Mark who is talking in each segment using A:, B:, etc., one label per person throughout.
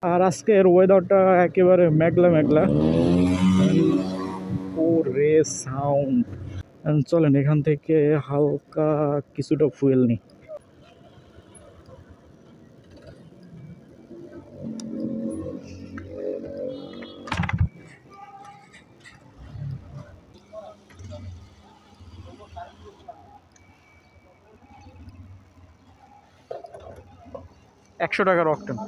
A: আর আজকের ওয়েদারটা একেবারে মেঘলা মেঘলা। ও রে সাউন্ড! চলেন এখান থেকে হালকা কিছুটা ফুয়েল নিই। $100 অকটেন।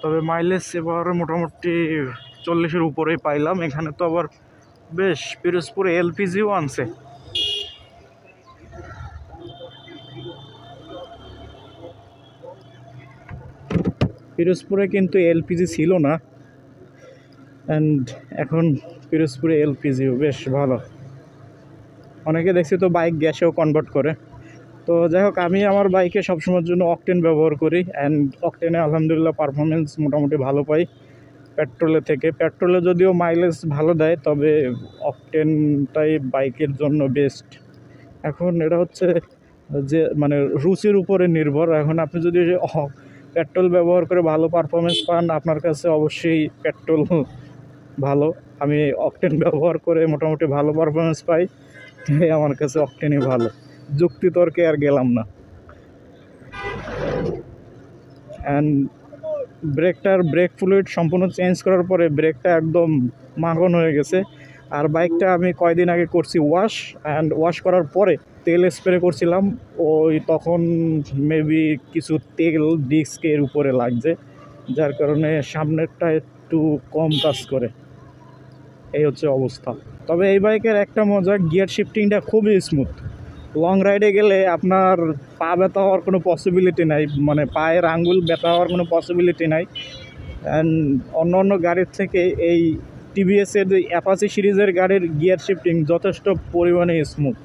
A: তবে মাইলেজ এবার মোটামুটি 40-এর উপরেই পাইলাম। এখানে তো আবার বেশ পিরোজপুরে এলপিজিও আনছে। পিরোজপুরে কিন্তু এলপিজি ছিল না, অ্যান্ড এখন পিরোজপুরে এলপিজিও বেশ ভালো। অনেকে দেখছি তো বাইক গ্যাসেও কনভার্ট করে। তো যাই হোক, আমি আমার বাইকে সবসময়ের জন্য অকটেন ব্যবহার করি, অ্যান্ড অকটেনে আলহামদুলিল্লাহ পারফরমেন্স মোটামুটি ভালো পাই পেট্রোলের থেকে। পেট্রোলে যদিও মাইলেজ ভালো দেয়, তবে অকটেনটাই বাইকের জন্য বেস্ট। এখন এটা হচ্ছে যে মানে রুচির উপরে নির্ভর। এখন আপনি যদি পেট্রোল ব্যবহার করে ভালো পারফরমেন্স পান, আপনার কাছে অবশ্যই পেট্রোল ভালো। আমি অকটেন ব্যবহার করে মোটামুটি ভালো পারফরমেন্স পাই, তাই আমার কাছে অকটেনই ভালো। যুক্তিতর্কে আর গেলাম না। অ্যান্ড ব্রেক ফ্লুইড সম্পূর্ণ চেঞ্জ করার পরে ব্রেকটা একদম মাখন হয়ে গেছে। আর বাইকটা আমি কয়দিন আগে করছি ওয়াশ করার পরে তেল স্প্রে করছিলাম। ওই তখন মেবি কিছু তেল ডিস্কের উপরে লাগছে, যার কারণে সামনেরটা একটু কম কাজ করে। এই হচ্ছে অবস্থা। তবে এই বাইকের একটা মজা, গিয়ার শিফটিংটা খুবই স্মুথ। লং রাইডে গেলে আপনার পা ব্যথা হওয়ার কোনো পসিবিলিটি নাই, মানে পায়ের আঙ্গুল ব্যথা হওয়ার কোনো পসিবিলিটি নাই। অ্যান্ড অন্য অন্য গাড়ির থেকে এই টিভিএসের অ্যাপাচি সিরিজের গাড়ির গিয়ার শিফটিং যথেষ্ট পরিমাণে স্মুথ।